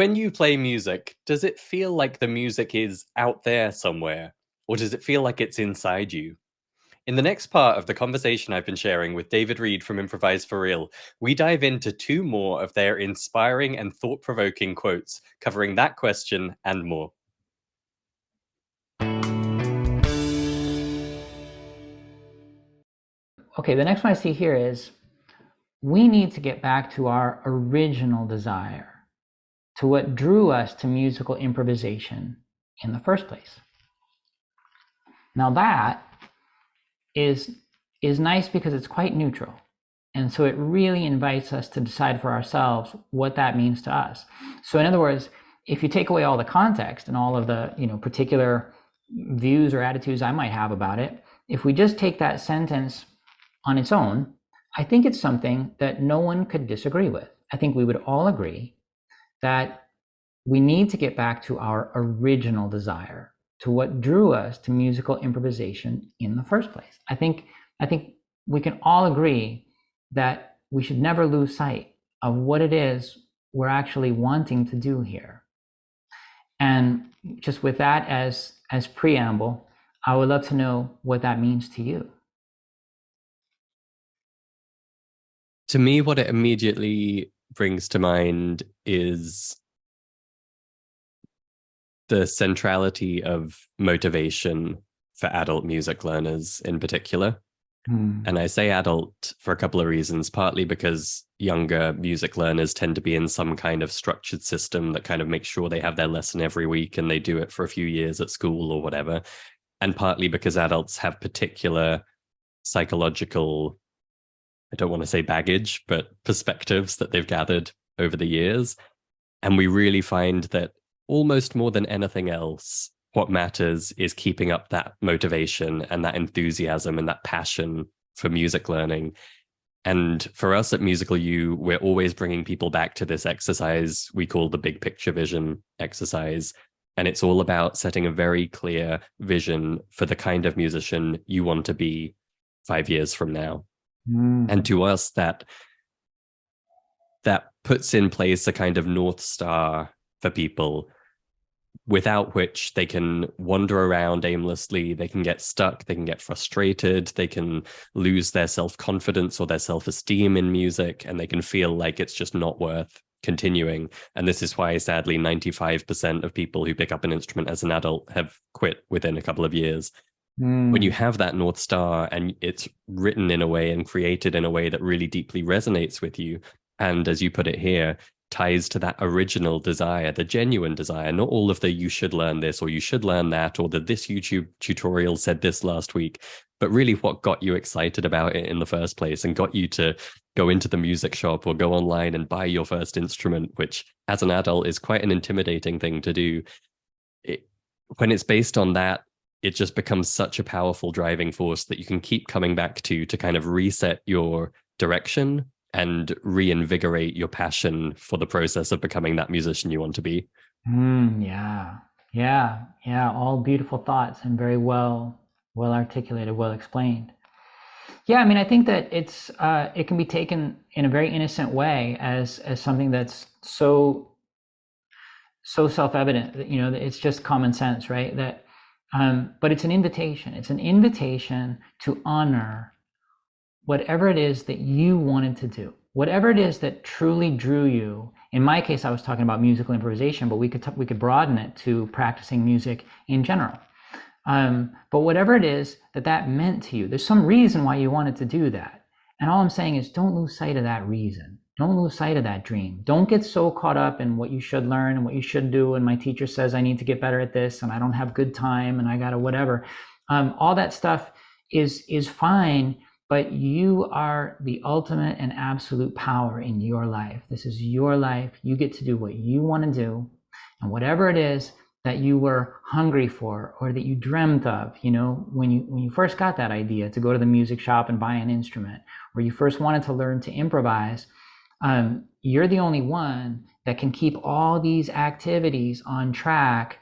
When you play music, does it feel like the music is out there somewhere, or does it feel like it's inside you? In the next part of the conversation I've been sharing with David Reed from Improvise For Real, we dive into two more of their inspiring and thought-provoking quotes, covering that question and more. Okay, the next one I see here is we need to get back to our original desire, to what drew us to musical improvisation in the first place. Now that is nice because it's quite neutral. And so it really invites us to decide for ourselves what that means to us. So in other words, if you take away all the context and all of the, particular views or attitudes I might have about it, if we just take that sentence on its own, I think it's something that no one could disagree with. I think we would all agree that we need to get back to our original desire, to what drew us to musical improvisation in the first place. I think we can all agree that we should never lose sight of what it is we're actually wanting to do here. And just with that as preamble, I would love to know what that means to you. To me, what it immediately brings to mind is the centrality of motivation for adult music learners in particular. And I say adult for a couple of reasons, partly because younger music learners tend to be in some kind of structured system that kind of makes sure they have their lesson every week and they do it for a few years at school or whatever. And partly because adults have particular psychological, I don't want to say baggage, but perspectives that they've gathered over the years. And we really find that almost more than anything else, what matters is keeping up that motivation and that enthusiasm and that passion for music learning. And for us at Musical U, we're always bringing people back to this exercise we call the big picture vision exercise. And it's all about setting a very clear vision for the kind of musician you want to be 5 years from now. And to us, that puts in place a kind of North Star for people, without which they can wander around aimlessly, they can get stuck, they can get frustrated, they can lose their self-confidence or their self-esteem in music, and they can feel like it's just not worth continuing. And this is why, sadly, 95% of people who pick up an instrument as an adult have quit within a couple of years. When you have that North Star and it's written in a way and created in a way that really deeply resonates with you, and as you put it here, ties to that original desire, the genuine desire, not all of the you should learn this or you should learn that, or that this YouTube tutorial said this last week, but really what got you excited about it in the first place and got you to go into the music shop or go online and buy your first instrument, which as an adult is quite an intimidating thing to do. When it's based on that, it just becomes such a powerful driving force that you can keep coming back to kind of reset your direction and reinvigorate your passion for the process of becoming that musician you want to be. Yeah. All beautiful thoughts and very well articulated, well explained. Yeah, I mean, I think that it can be taken in a very innocent way as something that's so self-evident that, it's just common sense, right? That, but it's an invitation. It's an invitation to honor whatever it is that you wanted to do, whatever it is that truly drew you. In my case, I was talking about musical improvisation, but we could broaden it to practicing music in general. But whatever it is that meant to you, there's some reason why you wanted to do that. And all I'm saying is don't lose sight of that reason. Don't lose sight of that dream. Don't get so caught up in what you should learn and what you should do. And my teacher says I need to get better at this and I don't have good time and I gotta whatever. All that stuff is fine, but you are the ultimate and absolute power in your life. This is your life. You get to do what you want to do. And whatever it is that you were hungry for or that you dreamt of, when you first got that idea to go to the music shop and buy an instrument, or you first wanted to learn to improvise, you're the only one that can keep all these activities on track,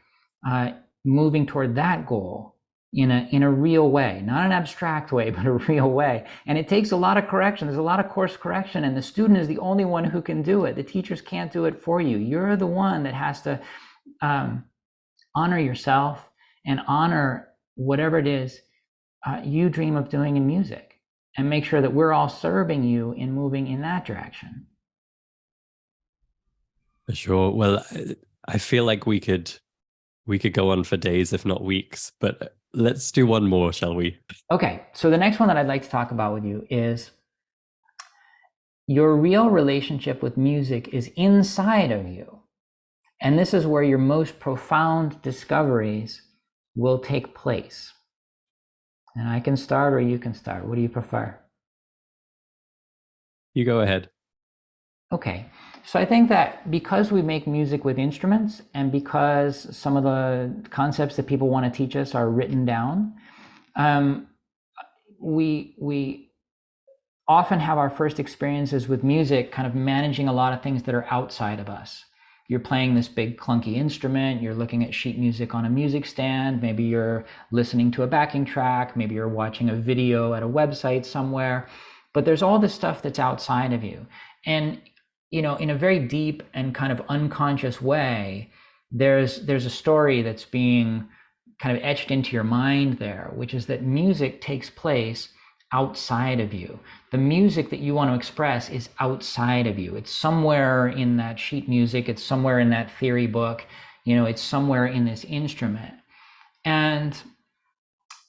moving toward that goal. in a real way, not an abstract way, but a real way. And it takes a lot of correction. There's a lot of course correction, and the student is the only one who can do it. The teachers can't do it for you. You're the one that has to honor yourself and honor whatever it is you dream of doing in music, and make sure that we're all serving you in moving in that direction. For sure. Well, I feel like we could go on for days, if not weeks, but let's do one more, shall we? Okay, so the next one that I'd like to talk about with you is your real relationship with music is inside of you. And this is where your most profound discoveries will take place. And I can start or you can start. What do you prefer? You go ahead. Okay, so I think that because we make music with instruments and because some of the concepts that people want to teach us are written down, we often have our first experiences with music kind of managing a lot of things that are outside of us. You're playing this big clunky instrument, you're looking at sheet music on a music stand, maybe you're listening to a backing track, maybe you're watching a video at a website somewhere, but there's all this stuff that's outside of you. And in a very deep and kind of unconscious way, there's a story that's being kind of etched into your mind there, which is that music takes place outside of you. The music that you want to express is outside of you. It's somewhere in that sheet music, it's somewhere in that theory book, it's somewhere in this instrument. And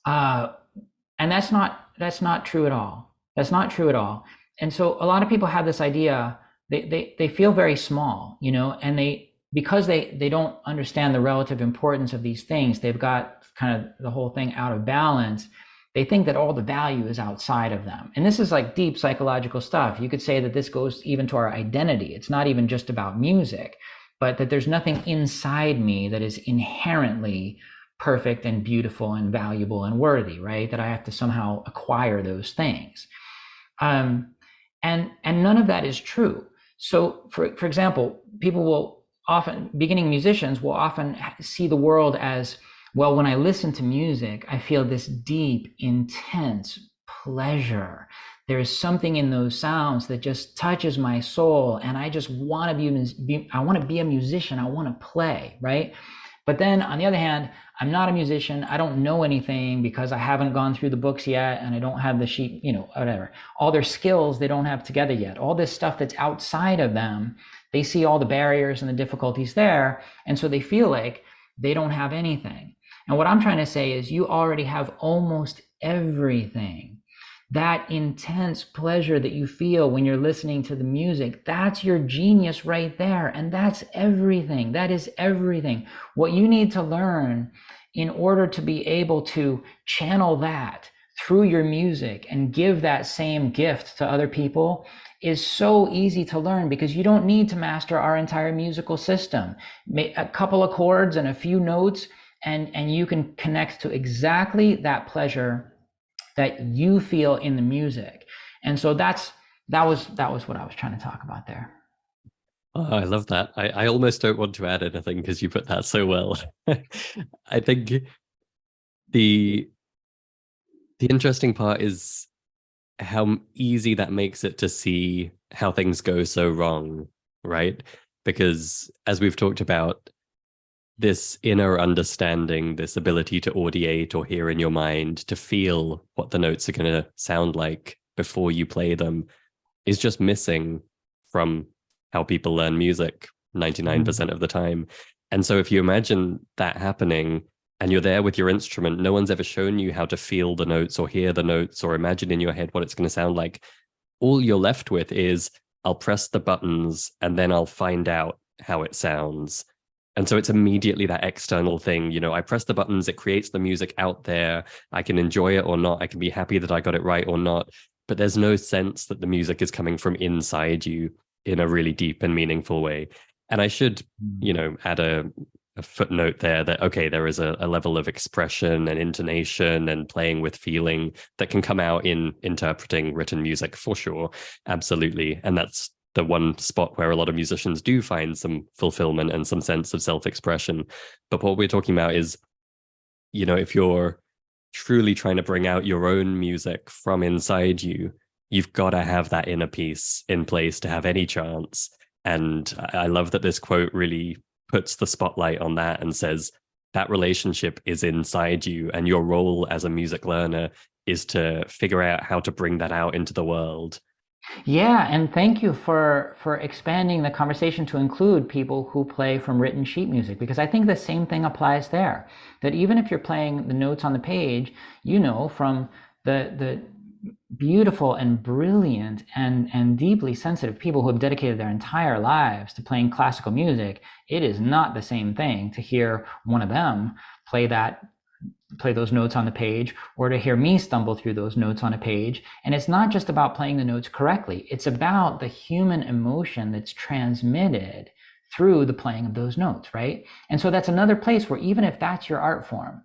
that's not true at all. That's not true at all. And so a lot of people have this idea, they feel very small, and because they don't understand the relative importance of these things, they've got kind of the whole thing out of balance. They think that all the value is outside of them. And this is like deep psychological stuff. You could say that this goes even to our identity. It's not even just about music, but that there's nothing inside me that is inherently perfect and beautiful and valuable and worthy, right? That I have to somehow acquire those things. And none of that is true. So for example, beginning musicians will often see the world as, well, when I listen to music, I feel this deep, intense pleasure. There is something in those sounds that just touches my soul, and I just want to be a musician. I want to play, right? But then on the other hand, I'm not a musician. I don't know anything because I haven't gone through the books yet, and I don't have the sheet, whatever. All their skills they don't have together yet. All this stuff that's outside of them, they see all the barriers and the difficulties there, and so they feel like they don't have anything. And what I'm trying to say is you already have almost everything. That intense pleasure that you feel when you're listening to the music, that's your genius right there. And that's everything. That is everything. What you need to learn in order to be able to channel that through your music and give that same gift to other people is so easy to learn, because you don't need to master our entire musical system. A couple of chords and a few notes, and you can connect to exactly that pleasure that you feel in the music. And so that was what I was trying to talk about there. Oh, I love that. I almost don't want to add anything because you put that so well. I think the interesting part is how easy that makes it to see how things go so wrong, right? Because as we've talked about, this inner understanding, this ability to audiate or hear in your mind, to feel what the notes are going to sound like before you play them, is just missing from how people learn music 99% of the time. And so if you imagine that happening and you're there with your instrument, no one's ever shown you how to feel the notes or hear the notes or imagine in your head what it's going to sound like. All you're left with is, I'll press the buttons and then I'll find out how it sounds. And so it's immediately that external thing. I press the buttons, it creates the music out there. I can enjoy it or not. I can be happy that I got it right or not. But there's no sense that the music is coming from inside you in a really deep and meaningful way. And I should, add a footnote there that, okay, there is a level of expression and intonation and playing with feeling that can come out in interpreting written music for sure. Absolutely. And that's the one spot where a lot of musicians do find some fulfillment and some sense of self-expression. But what we're talking about is, if you're truly trying to bring out your own music from inside you, you've got to have that inner peace in place to have any chance. And I love that this quote really puts the spotlight on that and says that relationship is inside you, and your role as a music learner is to figure out how to bring that out into the world. Yeah, and thank you for expanding the conversation to include people who play from written sheet music, because I think the same thing applies there. That even if you're playing the notes on the page, from the beautiful and brilliant and deeply sensitive people who have dedicated their entire lives to playing classical music, it is not the same thing to hear one of them play those notes on the page, or to hear me stumble through those notes on a page. And it's not just about playing the notes correctly. It's about the human emotion that's transmitted through the playing of those notes, right? And so that's another place where, even if that's your art form,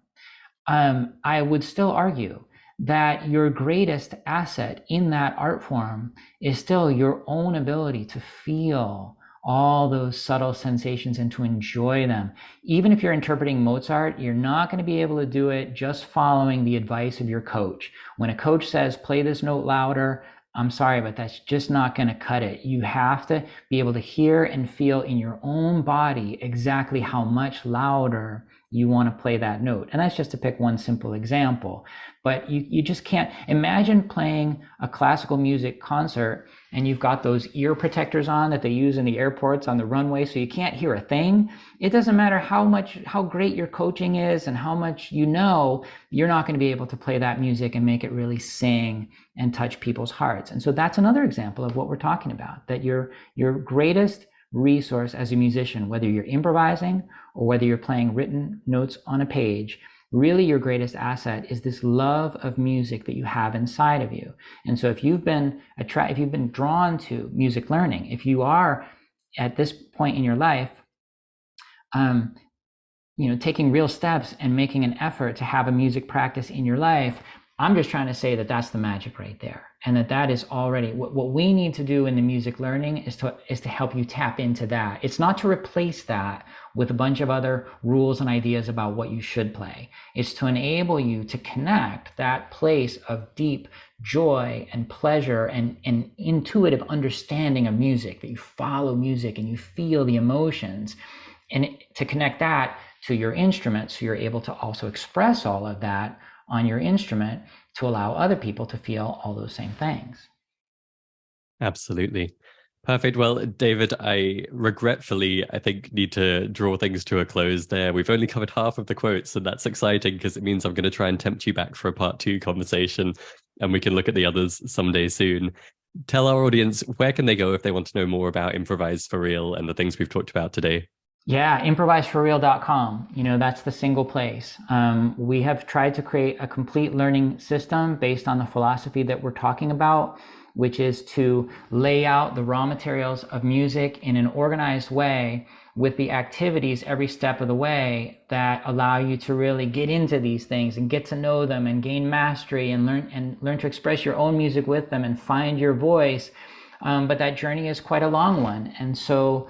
I would still argue that your greatest asset in that art form is still your own ability to feel all those subtle sensations and to enjoy them. Even if you're interpreting Mozart, you're not going to be able to do it just following the advice of your coach. When a coach says, play this note louder, I'm sorry, but that's just not going to cut it. You have to be able to hear and feel in your own body exactly how much louder you want to play that note. And that's just to pick one simple example. But you just can't imagine playing a classical music concert and you've got those ear protectors on that they use in the airports on the runway, so you can't hear a thing. It doesn't matter how great your coaching is and how much you're not going to be able to play that music and make it really sing and touch people's hearts. And so that's another example of what we're talking about, that your greatest resource as a musician, whether you're improvising or whether you're playing written notes on a page, really your greatest asset is this love of music that you have inside of you. And so if you've been drawn to music learning, if you are at this point in your life, taking real steps and making an effort to have a music practice in your life, I'm just trying to say that that's the magic right there. And that is already what we need to do in the music learning is to help you tap into that. It's not to replace that with a bunch of other rules and ideas about what you should play. It's to enable you to connect that place of deep joy and pleasure and intuitive understanding of music, that you follow music and you feel the emotions, and to connect that to your instrument, so you're able to also express all of that on your instrument to allow other people to feel all those same things. Absolutely. Perfect. Well, David, I think, need to draw things to a close there. We've only covered half of the quotes, and that's exciting because it means I'm going to try and tempt you back for a part two conversation, and we can look at the others someday soon. Tell our audience, where can they go if they want to know more about Improvise for Real and the things we've talked about today? Yeah, improviseforreal.com. That's the single place. We have tried to create a complete learning system based on the philosophy that we're talking about, which is to lay out the raw materials of music in an organized way with the activities every step of the way that allow you to really get into these things and get to know them and gain mastery and learn to express your own music with them and find your voice. But that journey is quite a long one. And so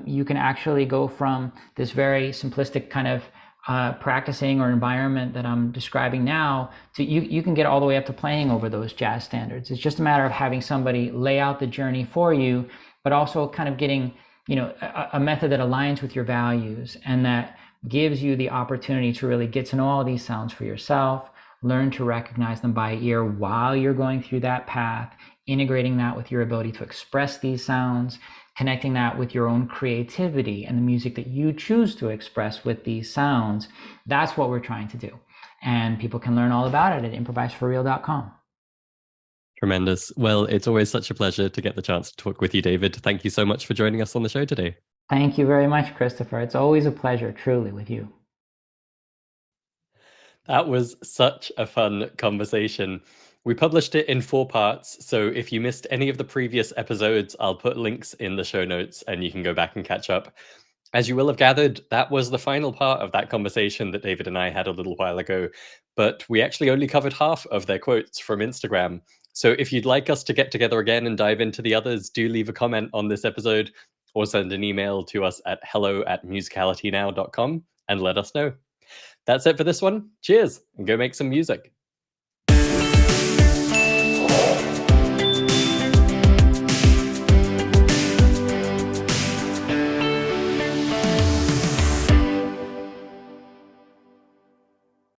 you can actually go from this very simplistic kind of practicing or environment that I'm describing now to you can get all the way up to playing over those jazz standards. It's just a matter of having somebody lay out the journey for you, but also kind of getting a method that aligns with your values and that gives you the opportunity to really get to know all these sounds for yourself, learn to recognize them by ear while you're going through that path, integrating that with your ability to express these sounds, connecting that with your own creativity and the music that you choose to express with these sounds. That's what we're trying to do. And people can learn all about it at improviseforreal.com. Tremendous. Well, it's always such a pleasure to get the chance to talk with you, David. Thank you so much for joining us on the show today. Thank you very much, Christopher. It's always a pleasure, truly, with you. That was such a fun conversation. We published it in 4 parts, so if you missed any of the previous episodes, I'll put links in the show notes and you can go back and catch up. As you will have gathered, that was the final part of that conversation that David and I had a little while ago, but we actually only covered half of their quotes from Instagram. So if you'd like us to get together again and dive into the others, do leave a comment on this episode or send an email to us at hello@musicalitynow.com and let us know. That's it for this one. Cheers, and go make some music.